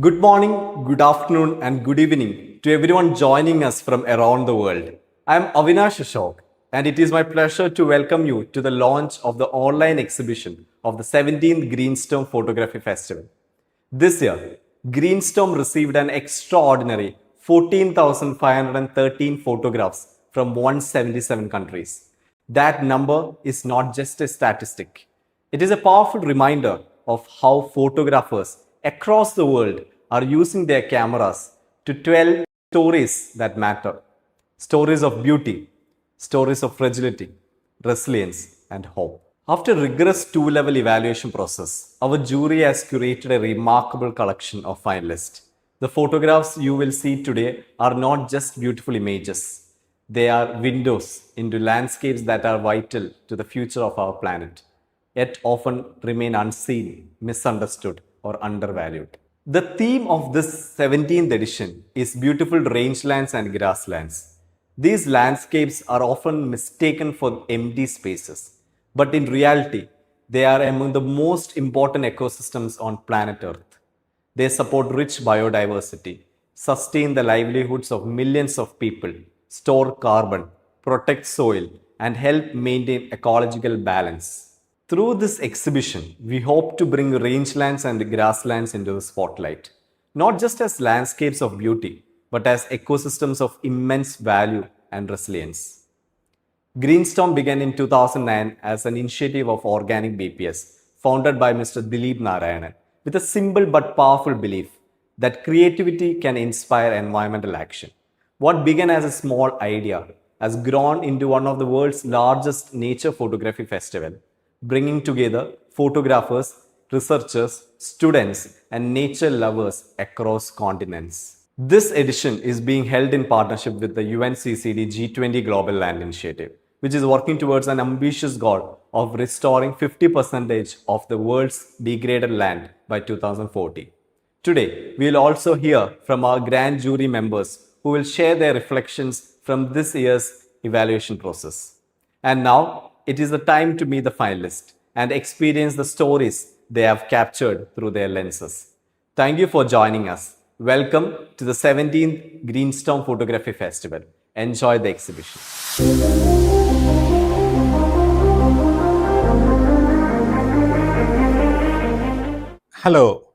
Good morning, good afternoon, and good evening to everyone joining us from around the world. I am Avinash Ashok, and it is my pleasure to welcome you to the launch of the online exhibition of the 17th Greenstorm Photography Festival. This year, Greenstorm received an extraordinary 14,513 photographs from 177 countries. That number is not just a statistic. It is a powerful reminder of how photographers across the world are using their cameras to tell stories that matter. Stories of beauty, stories of fragility, resilience, and hope. After a rigorous two-level evaluation process, our jury has curated a remarkable collection of finalists. The photographs you will see today are not just beautiful images. They are windows into landscapes that are vital to the future of our planet, yet often remain unseen, misunderstood, or undervalued. The theme of this 17th edition is beautiful rangelands and grasslands. These landscapes are often mistaken for empty spaces, but in reality, they are among the most important ecosystems on planet Earth. They support rich biodiversity, sustain the livelihoods of millions of people, store carbon, protect soil, and help maintain ecological balance. Through this exhibition, we hope to bring rangelands and grasslands into the spotlight, not just as landscapes of beauty, but as ecosystems of immense value and resilience. Greenstorm began in 2009 as an initiative of organic BPS, founded by Mr. Dilip Narayanan, with a simple but powerful belief that creativity can inspire environmental action. What began as a small idea has grown into one of the world's largest nature photography festival, bringing together photographers, researchers, students, and nature lovers across continents. This edition is being held in partnership with the UNCCD G20 Global Land Initiative, which is working towards an ambitious goal of restoring 50% of the world's degraded land by 2040. Today, we will also hear from our grand jury members who will share their reflections from this year's evaluation process. And now, it is the time to meet the finalists and experience the stories they have captured through their lenses. Thank you for joining us. Welcome to the 17th Greenstorm Photography Festival. Enjoy the exhibition. Hello,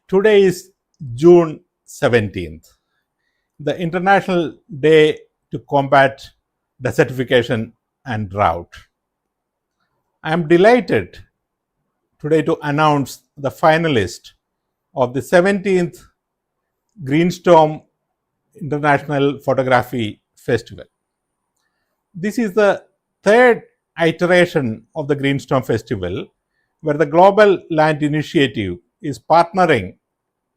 today is June 17th, the International Day to Combat Desertification and Drought. I am delighted today to announce the finalist of the 17th Greenstorm International Photography Festival. This is the third iteration of the Greenstorm Festival, where the Global Land Initiative is partnering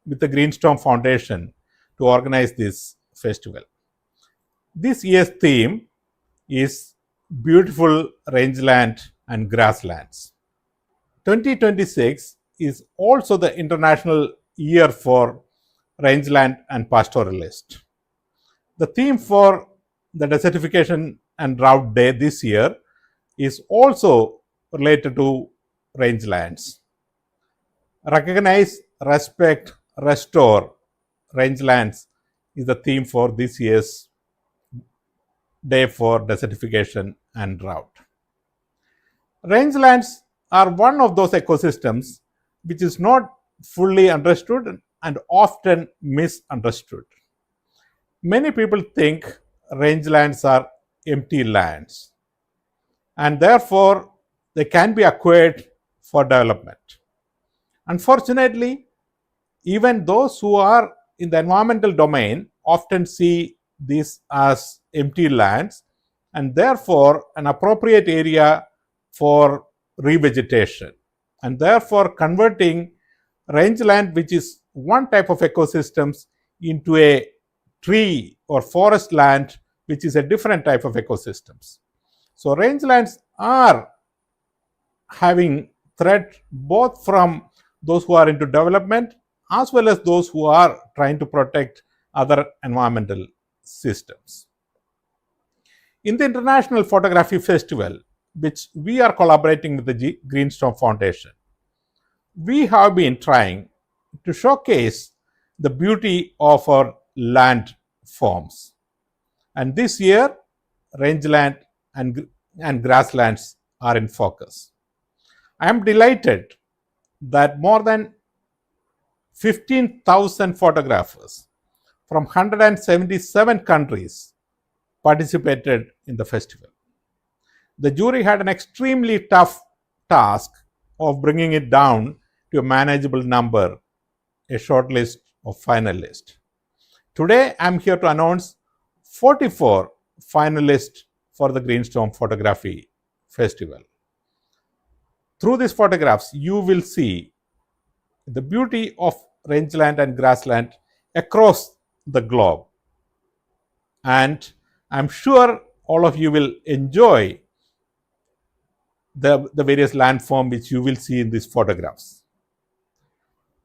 with the Greenstorm Foundation to organize this festival. This year's theme is Beautiful Rangeland and Grasslands. 2026 is also the International Year for Rangeland and Pastoralist. The theme for the Desertification and Drought Day this year is also related to rangelands. Recognize, respect, restore rangelands is the theme for this year's Day for Desertification and Drought. Rangelands are one of those ecosystems which is not fully understood and often misunderstood. Many people think rangelands are empty lands, and therefore they can be acquired for development. Unfortunately, even those who are in the environmental domain often see these as empty lands and therefore an appropriate area for revegetation, and therefore converting rangeland, which is one type of ecosystems, into a tree or forest land, which is a different type of ecosystems. So rangelands are having threat both from those who are into development as well as those who are trying to protect other environmental systems. In the International Photography Festival, which we are collaborating with the Greenstorm Foundation, we have been trying to showcase the beauty of our land forms. And this year, rangeland and grasslands are in focus. I am delighted that more than 15,000 photographers from 177 countries participated in the festival. The jury had an extremely tough task of bringing it down to a manageable number, a short list of finalists. Today, I'm here to announce 44 finalists for the Greenstorm Photography Festival. Through these photographs, you will see the beauty of rangeland and grassland across the globe. And I'm sure all of you will enjoy the various landforms which you will see in these photographs.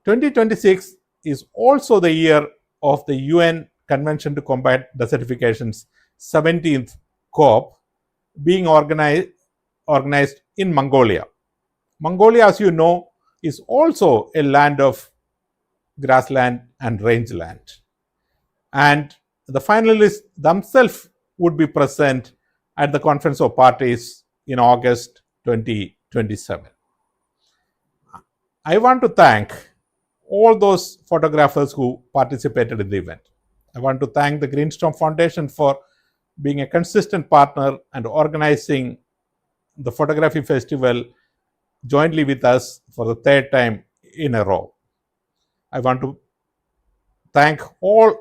2026 is also the year of the UN Convention to Combat Desertification's 17th COP being organized in Mongolia. Mongolia, as you know, is also a land of grassland and rangeland. And the finalists themselves would be present at the Conference of Parties in August 2027. I want to thank all those photographers who participated in the event. I want to thank the Greenstorm Foundation for being a consistent partner and organizing the photography festival jointly with us for the third time in a row. I want to thank all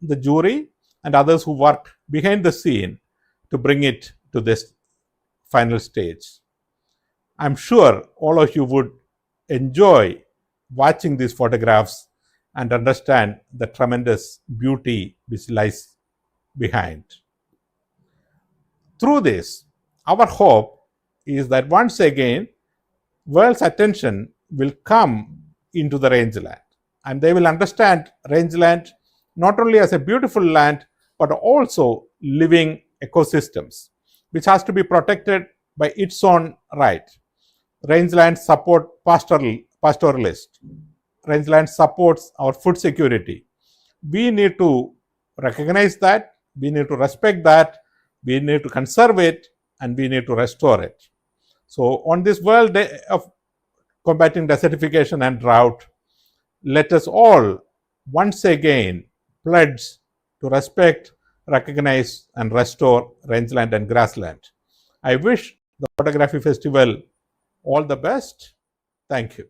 the jury and others who worked behind the scene to bring it to this final stage. I'm sure all of you would enjoy watching these photographs and understand the tremendous beauty which lies behind. Through this, our hope is that once again, world's attention will come into the rangeland, and they will understand rangeland not only as a beautiful land, but also living ecosystems, which has to be protected by its own right. Rangeland support pastoralist. Rangeland supports our food security. We need to recognize that, we need to respect that, we need to conserve it, and we need to restore it. So on this World Day of Combating Desertification and Drought, let us all once again pledge to respect, recognize, and restore rangeland and grassland. I wish the Photography Festival all the best. Thank you.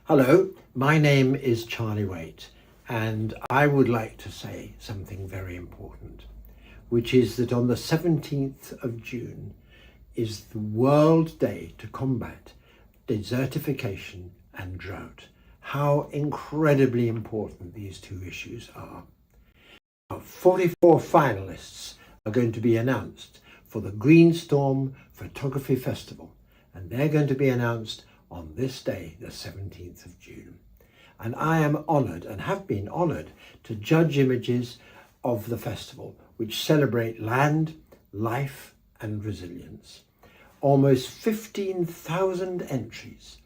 Hello, my name is Charlie Waite, and I would like to say something very important, which is that on the 17th of June is the World Day to Combat Desertification and Drought. How incredibly important these two issues are. 44 finalists are going to be announced for the Greenstorm Photography Festival, and they're going to be announced on this day, the 17th of June. And I am honoured and have been honoured to judge images of the festival which celebrate land, life and resilience. Almost 15,000 entries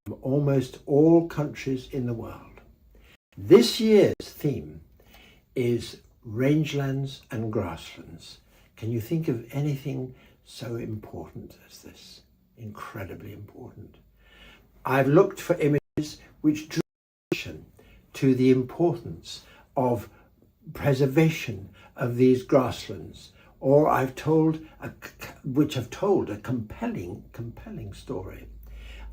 from almost all countries in the world. This year's theme is Rangelands and Grasslands. Can you think of anything so important as this? Incredibly important. I've looked for images which draw attention to the importance of preservation of these grasslands, or which have told a compelling story.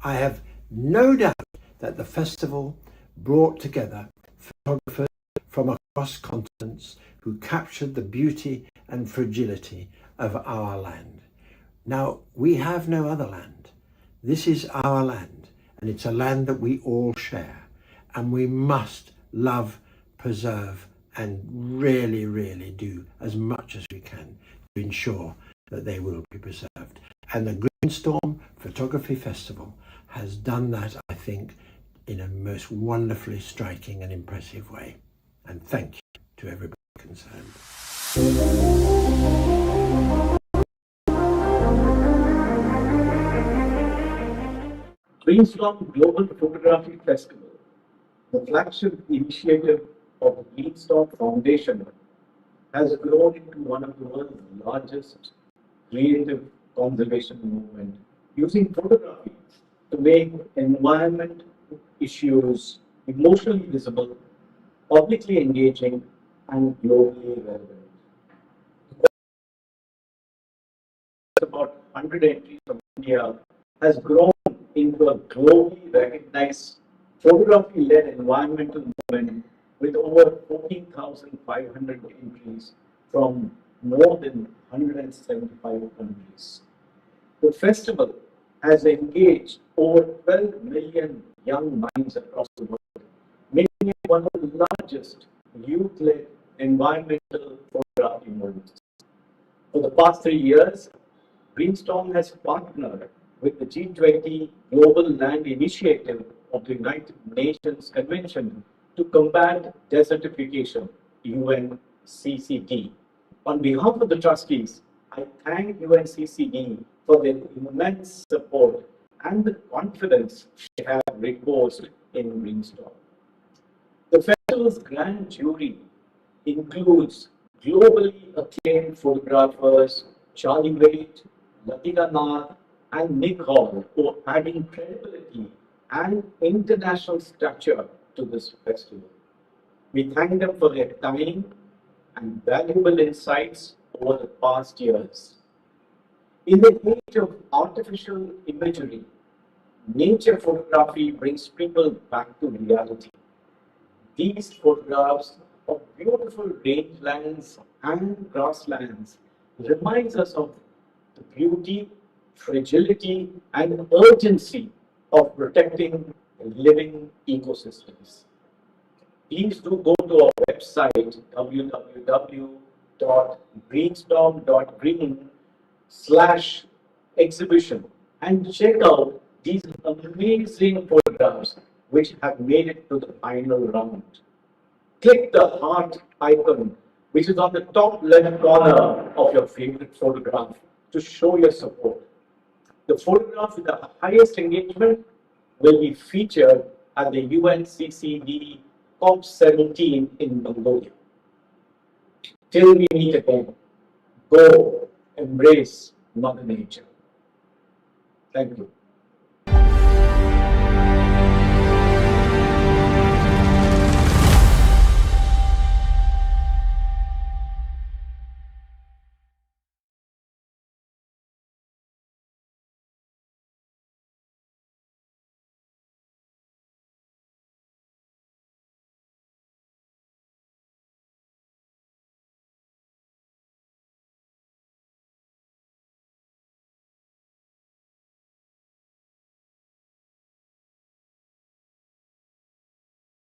I have no doubt that the festival brought together photographers from across continents who captured the beauty and fragility of our land. Now, we have no other land. This is our land, and it's a land that we all share, and we must love, preserve, and really, really do as much as we can to ensure that they will be preserved. And the Greenstorm Photography Festival has done that, I think, in a most wonderfully striking and impressive way. And thank you to everybody concerned. Greenstorm Global Photography Festival, the flagship initiative of the Greenstorm Foundation, has grown into one of the world's largest creative conservation movement, using photography to make environment issues emotionally visible, publicly engaging, and globally relevant. About 100 entries from India has grown into a globally recognized photography-led environmental movement with over 14,500 entries from more than 175 countries. The festival has engaged over 12 million young minds across the world, making it one of the largest youth-led environmental photography movements. For the past 3 years, Greenstorm has partnered with the G20 Global Land Initiative of the United Nations Convention to Combat Desertification, UNCCD. On behalf of the trustees, I thank UNCCD for their immense support and the confidence they have reposed in Greenstorm. The festival's grand jury includes globally acclaimed photographers Charlie Waite, Latika Nath, and Nick Hall, who are adding credibility and international stature to this festival. We thank them for their time and valuable insights over the past years. In the age of artificial imagery, nature photography brings people back to reality. These photographs of beautiful rangelands and grasslands reminds us of the beauty, fragility, and urgency of protecting living ecosystems. Please do go to our website www.greenstorm.green/exhibition and check out these amazing photographs which have made it to the final round. Click the heart icon which is on the top left corner of your favorite photograph to show your support. The photograph with the highest engagement will be featured at the UNCCD COP17 in Mongolia. Till we meet again, go embrace Mother Nature. Thank you.